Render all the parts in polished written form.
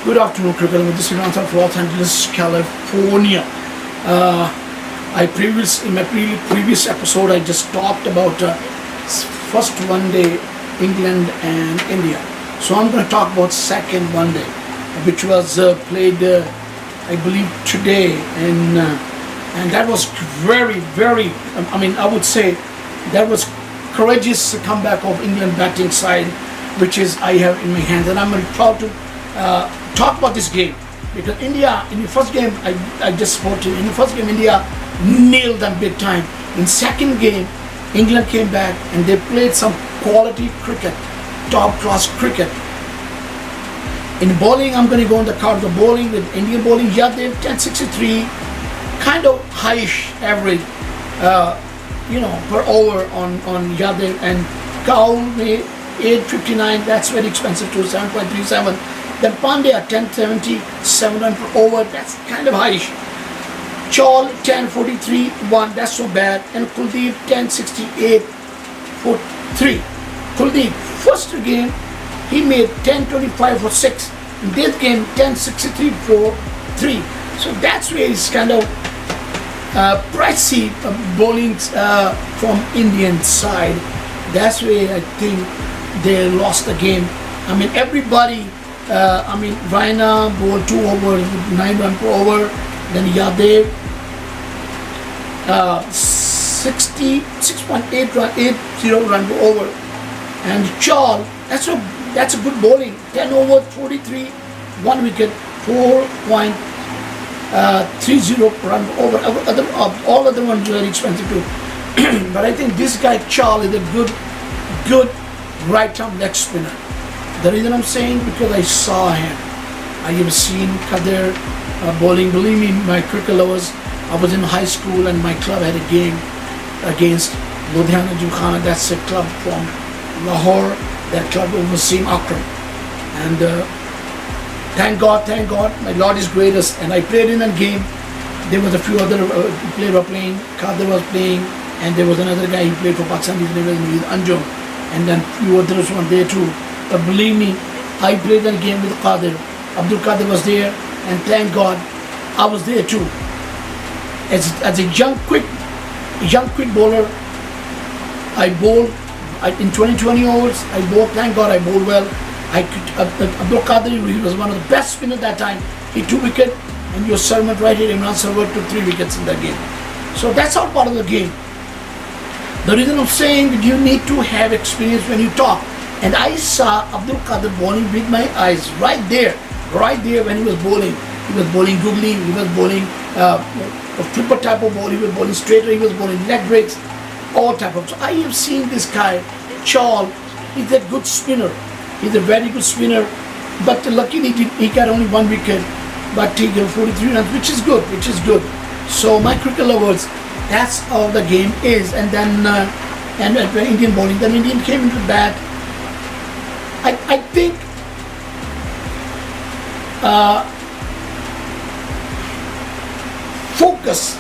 Good afternoon, cricket. This is Anton from Los Angeles, California. In my previous episode, I just talked about first one day, England and India. So I'm going to talk about second one day, which was played, I believe, today, and that was very, very. I would say that was courageous comeback of England batting side, which is I have in my hands, and I'm very proud to talk about this game, because India in the first game I just spoke to. In the first game, India nailed them big time. In second game, England came back and they played some quality cricket, top class cricket. In bowling, I'm going to go on the card of bowling with Indian bowling. Yadav 1063, kind of highish average, per over on Yadav, and Kaul 859. That's very expensive too, 7.37. Then Pandya 1070, 7 run per over, that's kind of highish. Chaul 1043, 1, that's so bad. And Kuldeep 1068 for 3. Kuldeep, first game, he made 1025 for 6. In this game, 1063 for 3. So that's where it's kind of pricey bowling from Indian side. That's where I think they lost the game. Everybody. Raina bowled 2 overs, 9 run per over. Then Yadav 66.8 run, 80 run per over. And Chaul, that's a good bowling. 10 over, 43, 1 wicket, 4.30 run per over. All other ones very expensive too. But I think this guy Chaul is a good right-arm leg spinner. The reason I'm saying, because I saw him. I have seen Kadir bowling. Believe me, my cricket lovers, I was in high school and my club had a game against Ludhiana Jumkhana. That's a club from Lahore. That club overseeing Akram. And thank God, my Lord is greatest. And I played in that game. There was a few other players were playing. Kadir was playing, and there was another guy who played for Pakistan. His name was Anjum. And then few others were there too. But believe me, I played that game with Qadir. Abdul Qadir was there, and thank God, I was there too. As a young quick bowler, I bowled in 20 overs. I bowled. Thank God, I bowled well. Abdul Qadir, he was one of the best spinners that time. He 2 wickets, and your servant right here, Imran Sarwar, took 3 wickets in that game. So that's all part of the game. The reason I'm saying that you need to have experience when you talk. And I saw Abdul Qadir bowling with my eyes right there when he was bowling. He was bowling googly, he was bowling a flipper type of ball, he was bowling straighter, he was bowling leg breaks, all type of. So I have seen this guy, Chaul. He's a good spinner. He's a very good spinner. But luckily he got only 1 wicket, but he got 43 runs, which is good. So my cricket lovers, that's all the game is. And then Indian bowling. Then Indian came into bat. I think focus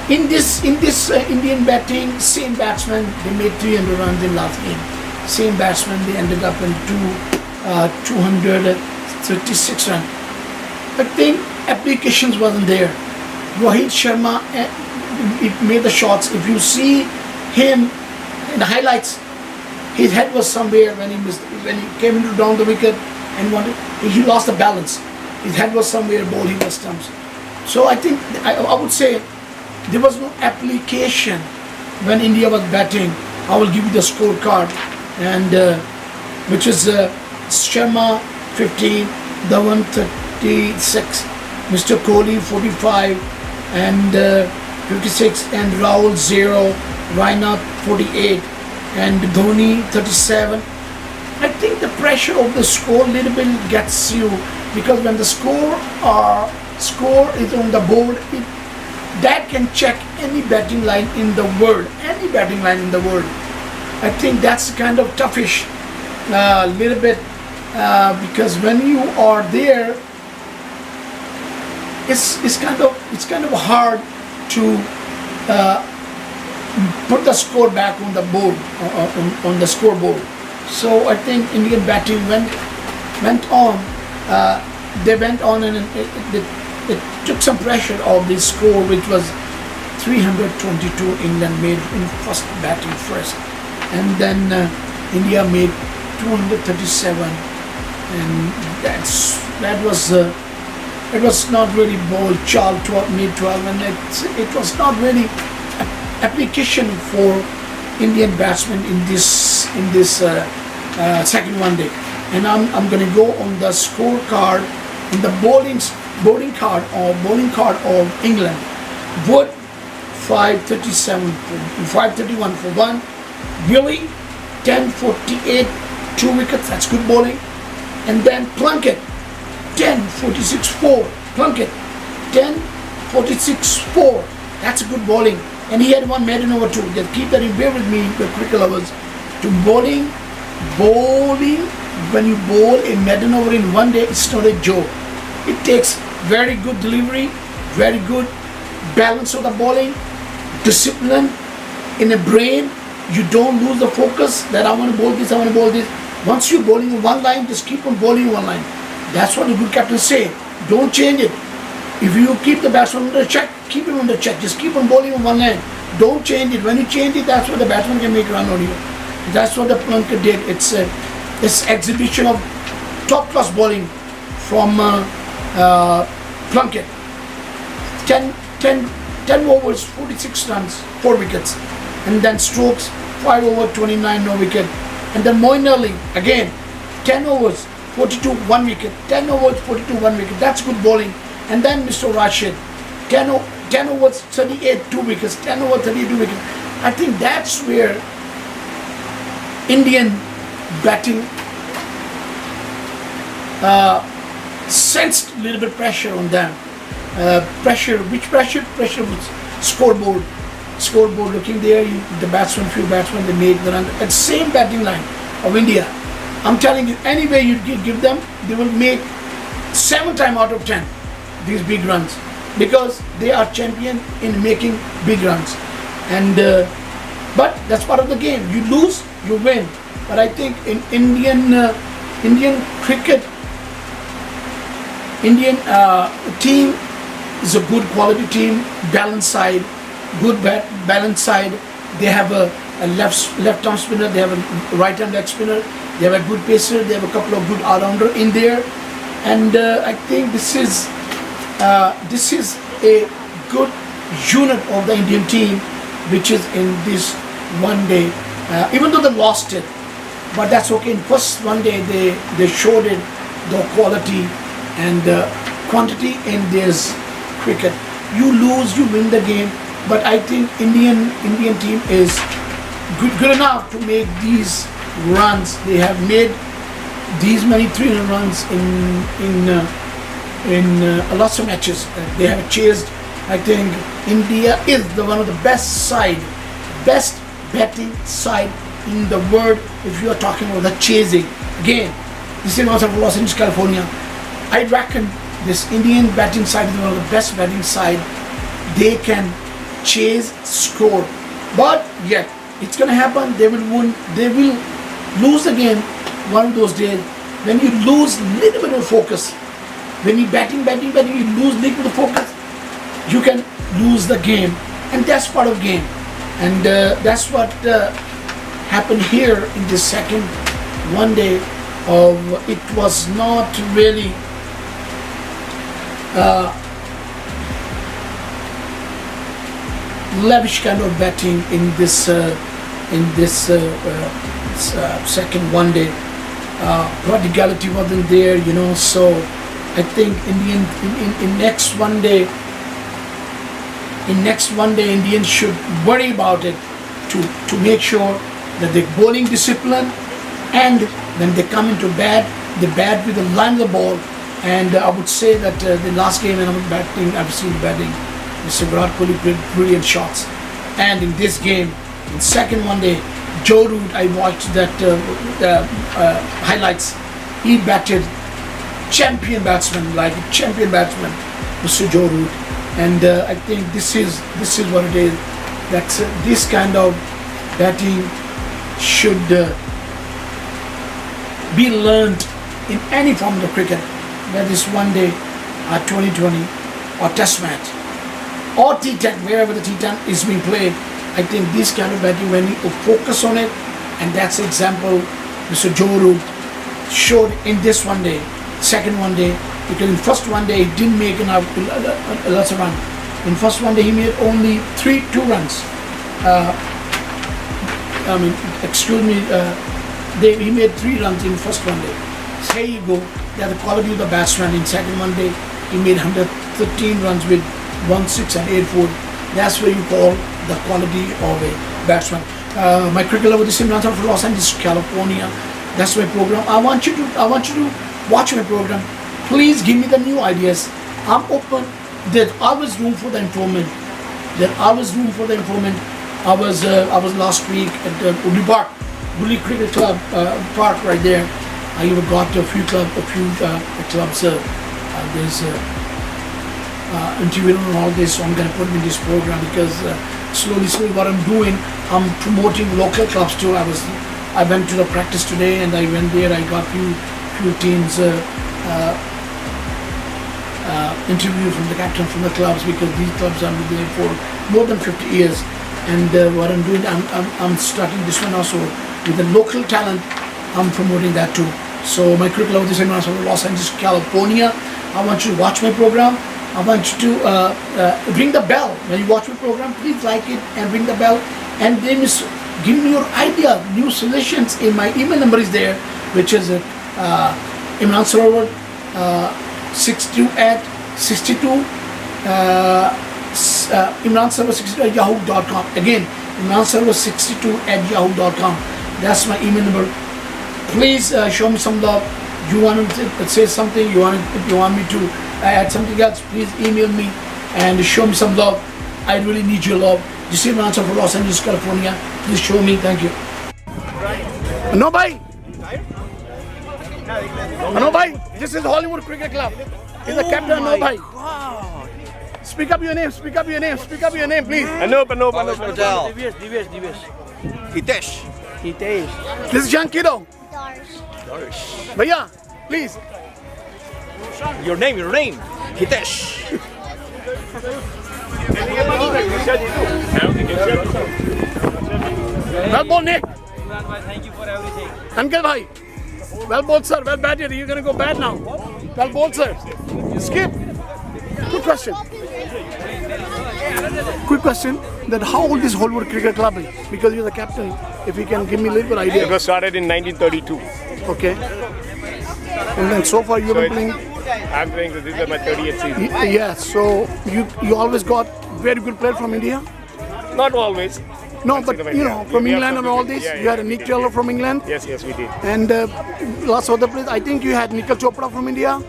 in this Indian batting. Same batsman, they made 300 runs in last game. Same batsman, they ended up in 236 runs. I think applications wasn't there. Rohit Sharma it made the shots. If you see him in the highlights, his head was somewhere when he came into down the wicket and he lost the balance. His head was somewhere, ball he was stumps. So I think I would say there was no application when India was batting. I will give you the scorecard, and which is Sharma 15, Dhawan 36, Mr. Kohli 45 and 56, and Rahul 0, Raina 48. And Dhoni 37. I think the pressure of the score a little bit gets you, because when the score is on the board, that can check any batting line in the world. I think that's kind of toughish, little bit, because when you are there, it's kind of hard to put the score back on the board, on the scoreboard. So I think Indian batting went on. they went on and it took some pressure of the score, which was 322. England made in first batting first, and then India made 237, and that was it was not really ball. Charles made 12, and it was not really application for Indian batsmen in this second one day. And I'm going to go on the scorecard in the bowling card of England. Wood 531 for one. Gilly 1048, 2 wickets. That's good bowling. And then Plunkett 1046-4. Plunkett 1046-4. That's a good bowling. And he had one maiden over too. Just keep that in bear with me, the cricket lovers. To bowling, when you bowl a maiden over in one day, it's not a joke. It takes very good delivery, very good balance of the bowling, discipline in the brain. You don't lose the focus that I want to bowl this, I want to bowl this. Once you're bowling in one line, just keep on bowling one line. That's what the good captains say. Don't change it. If you keep the batsman under check, keep him under check. Just keep on bowling on one line. Don't change it. When you change it, that's what the batsman can make run on you. That's what the Plunkett did. It's exhibition of top-class bowling from Plunkett. 10 overs, 46 runs, 4 wickets. And then Stokes, 5 over, 29, no wicket. And then Moeen Ali, again, 10 overs, 42, 1 wicket. 10 overs, 42, 1 wicket. That's good bowling. And then Mr. Rashid, 10 overs, 38, 2 wickets. 10 over, 32 wickets. I think that's where Indian batting sensed a little bit pressure on them. Pressure was scoreboard. Scoreboard looking there, few batsmen, they make the run. At same batting line of India. I'm telling you, any way you give them, they will make 7 times out of 10 these big runs, because they are champion in making big runs. And but that's part of the game. You lose, you win. But I think in Indian cricket, Indian team is a good quality team, balanced side, good balanced side. They have a left arm spinner, they have a right arm leg spinner, they have a good pacer, they have a couple of good all-rounder in there, and I think this is a good unit of the Indian team, which is in this one day. Even though they lost it, but that's okay. In first one day they showed it, the quality and quantity in this cricket. You lose, you win the game, but I think Indian team is good enough to make these runs. They have made these many 300 runs in lots of matches. They have chased. I think India is one of the best batting side in the world. If you are talking about the chasing, again, this is one of Los Angeles, California. I reckon this Indian batting side is one of the best batting side. They can chase, score, but yet it's gonna happen. They will win. They will lose the game one of those days. When you lose little bit of focus, when you batting, you lose little bit of focus, you can lose the game, and that's part of game. And that's what happened here in the second one day of. It was not really lavish kind of batting in this second one day. Prodigality wasn't there, you know. So I think in next one day, Indians should worry about it to make sure that the bowling discipline, and when they come into bat, they bat with the line of the ball. And I would say that the last game when I've seen batting, Mr. Virat Kohli played brilliant shots. And in this game, in second one day, Joe Root, I watched that highlights. He batted champion batsman, Mr. Joe Root. And I think this is what it is. That this kind of batting should be learned in any form of cricket. whether it's one day, 2020, or test match, or T10, wherever the T10 is being played, I think this kind of batting, when you focus on it, and that's the example Mr. Joe Root showed in this one day, second one day, because in first one day he didn't make enough lots of runs. In first one day he made only 2 runs. He made 3 runs in first one day. So here you go. That's the quality of the batsman. In second one day he made 113 runs with 1-6 and 8-4. That's what you call the quality of a batsman. My cricket lover, this is Imran from Los Angeles, California. That's my program. I want you to watch my program. Please give me the new ideas. I'm open. There's always room for the improvement. There's always room for the improvement. I was last week at the Bully Cricket Club park right there. I even got a few clubs. There's interview and all this. So I'm going to put in this program because slowly what I'm doing, I'm promoting local clubs too. I went to the practice today and I went there. I got few teams interview from the captain from the clubs, because these clubs have been there for more than 50 years. And what I'm doing, I'm starting this one also with the local talent. I'm promoting that too. So my cricket lover, this is from Los Angeles, California. I want you to watch my program. I want you to ring the bell when you watch my program. Please like it and ring the bell. And then give me your idea, new suggestions. In my email number is there, which is Imran Sarovar 62 Imran Sarovar 62 at yahoo.com. Again, Imran Sarovar 62 at yahoo.com. That's my email number. Please show me some love. You want to say something? If you want me to add something else, please email me and show me some love. I really need your love. This is Imran from Los Angeles, California. Please show me. Thank you. No, bhai. No, bhai. This is Hollywood Cricket Club. He's the captain. No, bhai. Speak up your name. Speak up your name. Speak up your name, please. Anup. Divesh. Hitesh. This is young kiddo. Darsh. Bhaiya, please. Your name. Hitesh. Well bowled, Nick. Thank you for everything. Uncle bhai. Well bowled, sir. Well batted. You're going to go bad now. Well bowled, sir. Skip. Good question. Quick question. That how old is Hollywood Cricket Club? Because you're the captain. If you can give me a little bit idea. It was started in 1932. Okay. And then so far you've been playing. I'm playing, so this is my 30th season. Yeah. So you always got very good player from India. Not always. No, but you know, from England and all this, yeah, you had a Nick Taylor from England. Yes, we did. And lots of other players. I think you had Nikhil Chopra from India.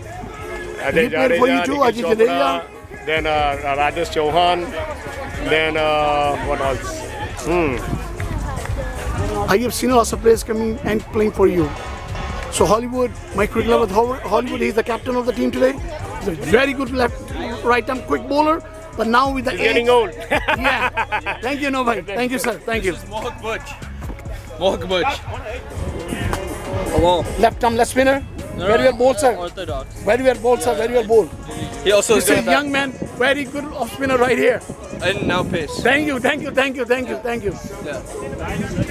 He played for you too, Ajit Jadeja. Then Rajesh Chauhan. Then what else? I have seen lots of players coming and playing for you. So Hollywood, my cricket lover, Hollywood, he's the captain of the team today. He's a very good right arm quick bowler. But now with the age, Getting old. Yeah. Thank you, Novai. Thank you, sir. Thank you. This is Mohak Butch. Hello. Left arm, left spinner. Very well bowled, sir. Orthodox. Very well bowled, sir. Very well bowled. He also This is a young man, very good off spinner right here. and now pace. Thank you. Yeah.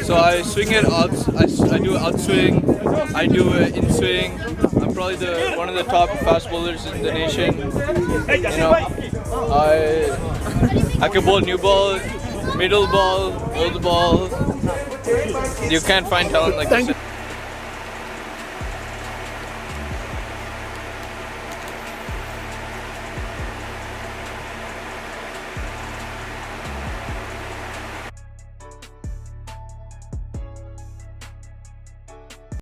So I swing it out. I do outswing. I do in swing. I'm probably one of the top fast bowlers in the nation. You know, I can bowl new ball, middle ball, old ball. You can't find talent like this.